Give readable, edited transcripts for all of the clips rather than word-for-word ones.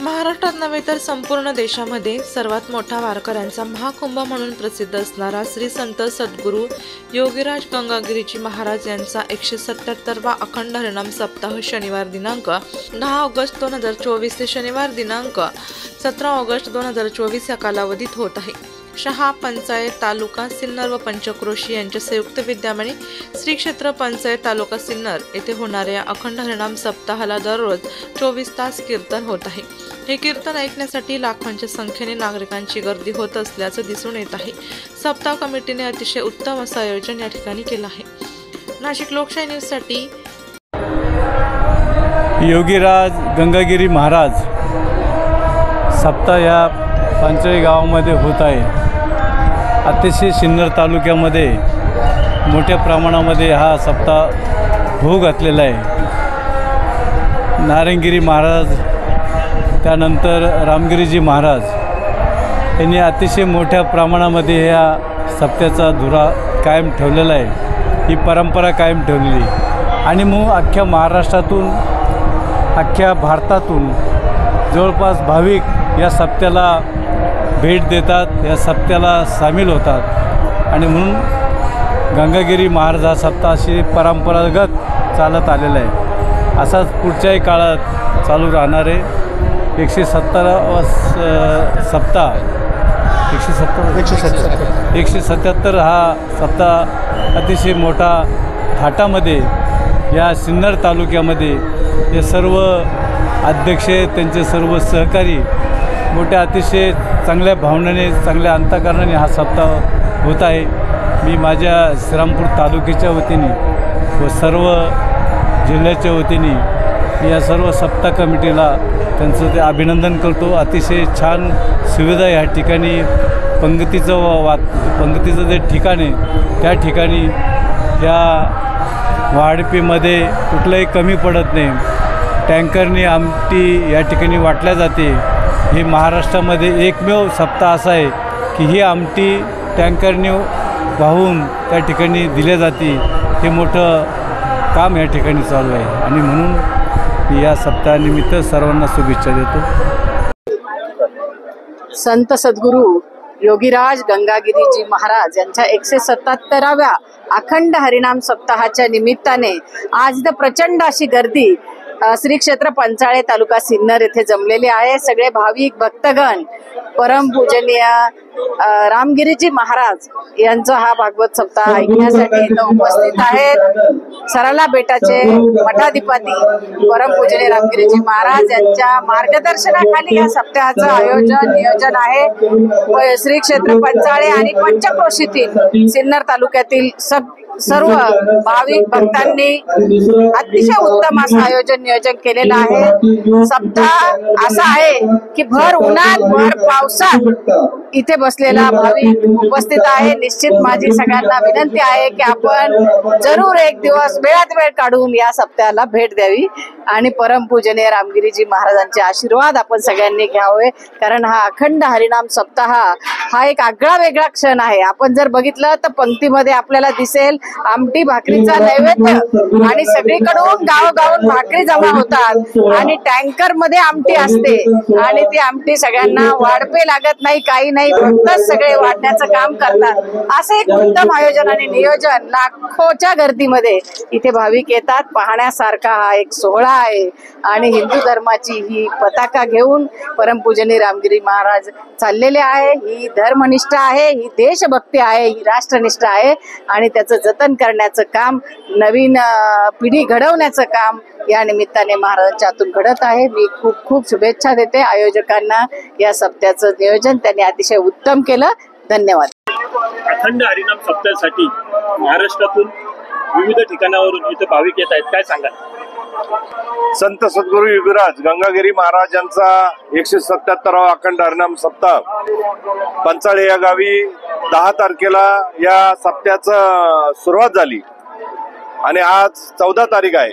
महाराष्ट्रात नव्हे तर संपूर्ण देशामध्ये सर्वात मोठा वारकऱ्यांचा महाकुंभ म्हणून प्रसिद्ध असणारा श्री संत सद्गुरू योगीराज गंगागिरीजी महाराज यांचा 177वा अखंड हरिनाम सप्ताह शनिवार दिनांक 10 ऑगस्ट 2024 ते शनिवार दिनांक 17 ऑगस्ट 2024 या कालावधीत होत आहे। शहा पंचायत तालुका सिन्नर व पंचक्रोशी यांच्या संयुक्त विद्यमाने श्री क्षेत्र पंचायत तालुका सिन्नर येथे होणाऱ्या अखंड हरिनाम सप्ताहाला दररोज 24 तास कीर्तन होत आहे। हे कीर्तन ऐकण्यासाठी लाखोंच्या संख्येने नागरिकांची गर्दी होत असल्याचं दिसून येत आहे। सप्ताह कमिटीने अतिशय उत्तम असं आयोजन या ठिकाणी केलं आहे। नाशिक लोकशाही न्यूज साठी योगीराज गंगागिरी महाराज सप्ताह या पंचाळी गावामध्ये होत आहे। अतिशय सिन्नर तालुक्यामध्ये मोठ्या प्रमाणामध्ये हा सप्ताह होऊ घातलेला आहे। नारायणगिरी महाराज त्यानंतर रामगिरीजी महाराज यांनी अतिशय मोठ्या प्रमाणामध्ये या सप्त्याचा धुरा कायम ठेवलेला आहे। ही परंपरा कायम ठेवलेली आणि मग अख्ख्या महाराष्ट्रातून अख्ख्या भारतातून जवळपास भाविक या सप्त्याला भेट देतात, या सप्त्याला सामील होतात आणि म्हणून गंगागिरी महाराज हा सप्ताह अशी परंपरागत चालत आलेला आहे। असाच पुढच्याही काळात चालू राहणार आहे। 177 सप्ताह 177 हा सप्ताह अतिशय मोठा थाटामध्ये या सिन्नर तालुक्यामध्ये हे सर्व अध्यक्ष त्यांचे सर्व सहकारी मोठ्या अतिशय चांगल्या भावनेने चांगल्या अंतःकरणाने हा सप्ताह होत आहे। मी माझ्या श्रीरामपूर तालुक्याच्या वतीने व सर्व जिल्ह्याच्या वतीने या सर्व सप्ताह कमिटीला त्यांचं ते अभिनंदन करतो। अतिशय छान सुविधा या ठिकाणी पंगतीचं जे ठिकाण आहे त्या ठिकाणी या वाढपीमध्ये कुठलंही कमी पडत नाही। टँकरनी आमटी या ठिकाणी वाटल्या जाते। हे महाराष्ट्रामध्ये एकमेव सप्ताह असा आहे की ही आमटी टँकरने वाहून त्या ठिकाणी दिल्या जाते। हे मोठं काम या ठिकाणी चालू आहे आणि म्हणून या सप्ताहानिमित्त सर्वांना शुभेच्छा देतो। संत सद्गुरू योगीराज गंगागिरीजी महाराज यांच्या 177व्या अखंड हरिनाम सप्ताहाच्या निमित्ताने आज प्रचंड अशी गर्दी श्री क्षेत्र पंचाळे तालुका सिन्नर येथे जमलेले आहे। सगळे भाविक भक्तगण परमपूजनीय रामगिरीजी महाराज यांचा हा भागवत सप्ताह ऐकण्यासाठी इथं उपस्थित आहेत। सराला बेटाचे मठाधिपती परमपूजनीय रामगिरीजी महाराज यांच्या मार्गदर्शनाखाली या सप्ताहाचं नियोजन आहे। श्री क्षेत्र पंचाळे आणि पंचक्रोशीतील सिन्नर तालुक्यातील सर्व भाविक भक्तांनी अतिशय उत्तम असं नियोजन केलेलं आहे। सप्ताह असा आहे की भर उन्हात भर पावसात इथे बसलेला भाविक उपस्थित आहे। निश्चित माझी सगळ्यांना विनंती आहे की आपण जरूर एक दिवस वेळात वेळ काढून या सप्ताहाला भेट द्यावी आणि परमपूजनीय रामगिरीजी महाराजांचे आशीर्वाद आपण सगळ्यांनी घ्यावे। कारण हा अखंड हरिनाम सप्ताह हा एक आगळा वेगळा क्षण आहे। आपण जर बघितलं तर पंक्तीमध्ये आपल्याला दिसेल आमटी भाकरीचा नैवेद्य आणि सगळीकडून गावोगावून भाकरी जमा होतात आणि टँकर मध्ये आमटी असते आणि ती आमटी सगळ्यांना वाढपे लागत नाही, काही नाही, फक्तच सगळे वाढण्याचं काम करतात। असं एक उत्तम आयोजन आणि नियोजन लाखोच्या गर्दीमध्ये इथे भाविक येतात। पाहण्यासारखा हा एक सोहळा आहे आणि हिंदू धर्माची ही पताका घेऊन परमपूजनीय रामगिरी महाराज चाललेले आहे। ही धर्मनिष्ठा आहे, ही देशभक्ती आहे, ही राष्ट्रनिष्ठा आहे आणि त्याचं जतन करण्याचं काम, नवीन पिढी घडवण्याचं काम या निमित्ताने महाराजांच्या हातून घडत आहे। मी खूप खूप शुभेच्छा देते आयोजकांना। या सप्त्याचं नियोजन त्यांनी अतिशय उत्तम केलं। धन्यवाद। अखंड हरिनाम सप्ताहासाठी महाराष्ट्रातून विविध ठिकाणावरून इथे भाविक येत आहेत, काय सांगाल? संत सद्गुरू योगीराज गंगागिरी महाराज यांचा 177वा अखंड हरिनाम सप्ताह पंचाळे या गावी 10 तारखेला या सप्त्याचं सुरुवात झाली आणि आज 14 तारीख आहे।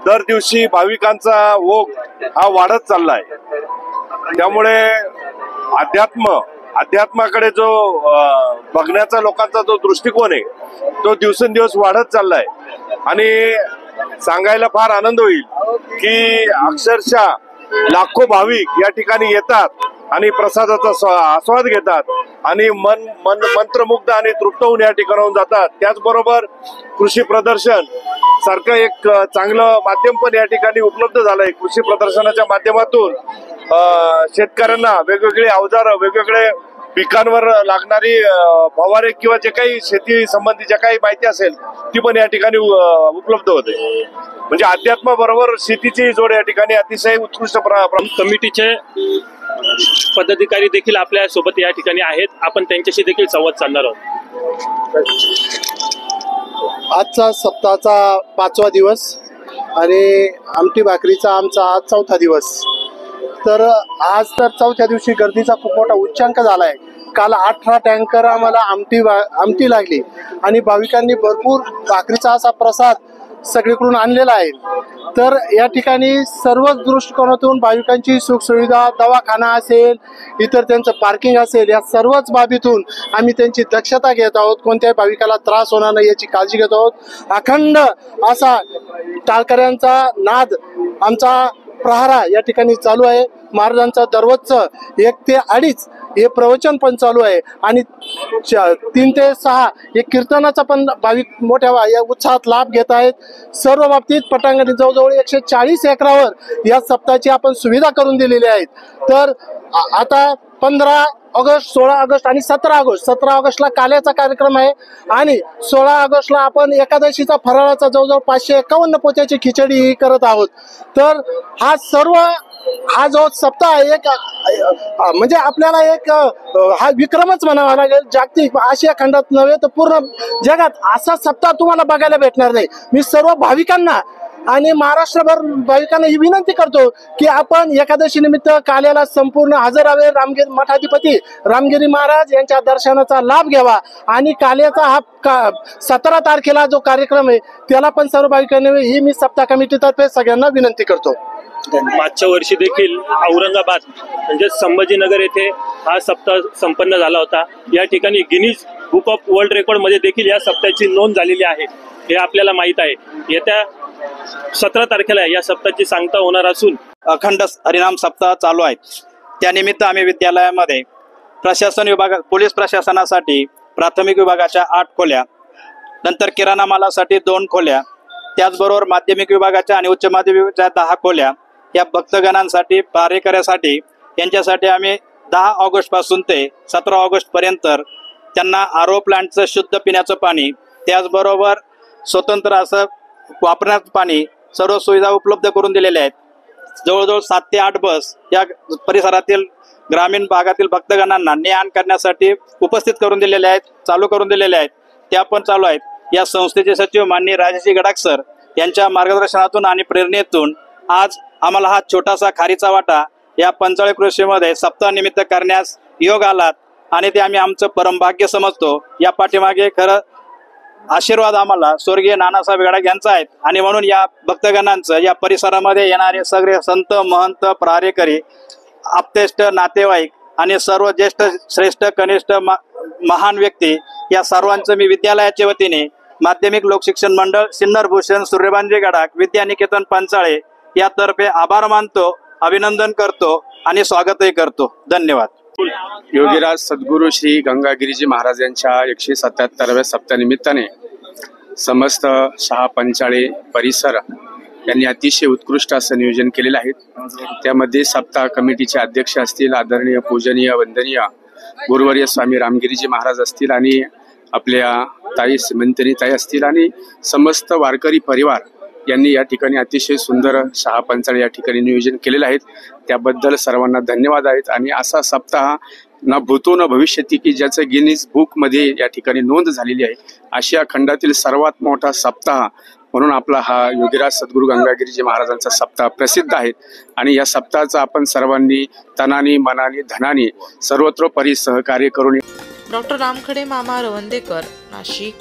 दर दिवशी भाविकांचा ओघ हा वाढत चाललाय। त्यामुळे अध्यात्माकडे जो बघण्याचा लोकांचा जो दृष्टिकोन आहे तो दिवसेंदिवस वाढत चाललाय आणि सांगायला फार आनंद होईल की अक्षरशः लाखो भाविक या ठिकाणी येतात आणि प्रसादाचा आस्वाद घेतात आणि मंत्रमुग्ध आणि तृप्त होऊन या ठिकाणाहून जातात। त्याचबरोबर कृषी प्रदर्शन सारखं एक चांगलं माध्यम पण या ठिकाणी उपलब्ध झालंय। कृषी प्रदर्शनाच्या माध्यमातून शेतकऱ्यांना वेगवेगळे अवजार, वेगवेगळे पिकांवर लागणारी फवारे किंवा जे काही शेती संबंधी जे काही माहिती असेल ती पण या ठिकाणी उपलब्ध होते। म्हणजे अध्यात्माबरोबर शेतीची जोड या ठिकाणी अतिशय उत्कृष्ट कमिटीचे पदाधिकारी देखील आपल्या सोबत या ठिकाणी आहेत, आपण त्यांच्याशी देखील संवाद साधणार आहोत। आजचा सप्ताहाचा 5वा दिवस आणि आमटी भाकरीचा आमचा आज 4था दिवस। तर आज तर 4थ्या दिवशी गर्दीचा खूप मोठा उच्चांक झालाय। काल 18 टँकर आम्हाला आमटी लागली आणि भाविकांनी भरपूर भाकरीचा असा प्रसाद सगळीकडून आणलेला आहे। तर या ठिकाणी सर्वच दृष्टिकोनातून भाविकांची सुखसुविधा, दवाखाना असेल, इतर त्यांचं पार्किंग असेल, या सर्वच बाबीतून आम्ही त्यांची दक्षता घेत आहोत। कोणत्याही भाविकाला त्रास होणार नाही याची काळजी घेत आहोत। अखंड असा टाळकऱ्यांचा नाद आमचा प्रहारा या ठिकाणी चालू आहे। महाराजांचा दररोजचं 1 ते 2.5 हे प्रवचन पण चालू आहे आणि 3 ते 6 हे कीर्तनाचा पण भाविक मोठ्या या उत्साहात लाभ घेत आहेत। सर्व बाबतीत पटांगणी जवळजवळ 140 एकरावर या सप्ताहाची आपण सुविधा करून दिलेली आहेत। तर आता 15 ऑगस्ट, 16 ऑगस्ट आणि 17 ऑगस्ट 17 ऑगस्टला काल्याचा कार्यक्रम आहे आणि 16 ऑगस्टला आपण एकादशीचा फराळाचा जवळजवळ 551 पोत्याची खिचडी करत आहोत। तर हा जो सप्ताह एक म्हणजे आपल्याला एक हा विक्रमच म्हणावा लागेल। जागतिक आशिया खंडात नव्हे तर पूर्ण जगात असा सप्ताह तुम्हाला बघायला भेटणार नाही। मी सर्व भाविकांना आणि महाराष्ट्रभर भाविकांना ही विनंती करतो की आपण एकादशी निमित्त काल्याला संपूर्ण हजर राहावे। रामगिरी मठाधिपती रामगिरी महाराज यांच्या दर्शनाचा लाभ घ्यावा आणि काल्याचा हा 17 तारखेला जो कार्यक्रम आहे त्याला पण सर्व भाविकांनी ही मी सप्ताह कमिटीतर्फे सगळ्यांना विनंती करतो। मागच्या वर्षी देखील औरंगाबाद म्हणजे संभाजीनगर येथे हा सप्ताह संपन्न झाला होता। या ठिकाणी Guinness book of world record मध्ये देखील या सप्ताहाची नोंद झालेली आहे, हे आपल्याला माहित आहे। येत्या 17 तारखेला या सप्ताहाची सांगता होणार असून अखंड हरिनाम सप्ताह चालू आहे। त्यानिमित्त आम्ही विद्यालयामध्ये प्रशासन विभाग, पोलीस प्रशासनासाठी प्राथमिक विभागाच्या 8 खोल्या, नंतर किराणा मालासाठी 2 खोल्या, त्याचबरोबर माध्यमिक विभागाच्या आणि उच्च माध्यमिक विभागाच्या 10 खोल्या, या भक्तगणांसाठी, कार्यकर्त्यासाठी यांच्यासाठी आम्ही 10 ऑगस्ट पासून ते 17 ऑगस्ट पर्यंत त्यांना आरो प्लांटचं शुद्ध पिण्याचं पाणी, त्याचबरोबर स्वतंत्र असं वापरण्याचं पाणी, सर्व सुविधा उपलब्ध करून दिलेल्या आहेत। जवळजवळ 7 ते 8 बस या परिसरातील ग्रामीण भागातील भक्तगणांना ने-आण करण्यासाठी उपस्थित करून दिलेल्या आहेत, चालू करून दिलेल्या आहेत, त्या पण चालू आहेत। या संस्थेचे सचिव माननीय राजेश गडाख सर यांच्या मार्गदर्शनातून आणि प्रेरणेतून आज आम्हाला हा छोटासा खारीचा वाटा या पंचाळी कृषीमध्ये सप्ताहानिमित्त करण्यास योग आलात आणि ते आम्ही आमचं परमभाग्य समजतो। या पाठीमागे खरं आशीर्वाद आम्हाला स्वर्गीय नानासाहेब गडाख यांचा आहे आणि म्हणून या भक्तगणांचं, या परिसरामध्ये येणारे सगळे संत, महंत, प्रारेकरी, आप्तेष्ट, नातेवाईक आणि सर्व ज्येष्ठ, श्रेष्ठ, कनिष्ठ, महान व्यक्ती, या सर्वांचं मी विद्यालयाच्या वतीने माध्यमिक लोकशिक्षण मंडळ सिन्नर भूषण सूर्यबांजी गडाख विद्यानिकेतन पंचाळे यातर्फे आभार मानतो, अभिनंदन करतो आणि स्वागतही करतो। धन्यवाद। योगीराज सद्गुरू श्री गंगागिरीजी महाराज यांच्या 177व्या सप्ताहानिमित्ताने समस्त शहा पंचाळे परिसर यांनी अतिशय उत्कृष्ट असं नियोजन केलेलं आहे। त्यामध्ये सप्ताह कमिटीचे अध्यक्ष असतील आदरणीय, पूजनीय, वंदनीय गुरुवर्य स्वामी रामगिरीजी महाराज असतील आणि आपल्या ताई श्रीमंतनी ताई असतील आणि समस्त वारकरी परिवार यांनी या ठिकाणी अतिशय सुंदर शहा पंचाळे या ठिकाणी नियोजन केलेलं आहे। त्याबद्दल सर्वांना धन्यवाद आहेत। आणि असा सप्ताह न भूतो न भविष्यती की ज्याचं गिनीज बुकमध्ये या ठिकाणी नोंद झालेली आहे, आशिया खंडातील सर्वात मोठा सप्ताह म्हणून आपला हा योगीराज सद्गुरू गंगागिरीजी महाराजांचा सप्ताह प्रसिद्ध आहे। आणि या सप्ताहाचा आपण सर्वांनी तनाने, मनाने, धनाने सर्वत्र सहकार्य करून डॉक्टर रामखडे मामा रवंदेकर, नाशिक।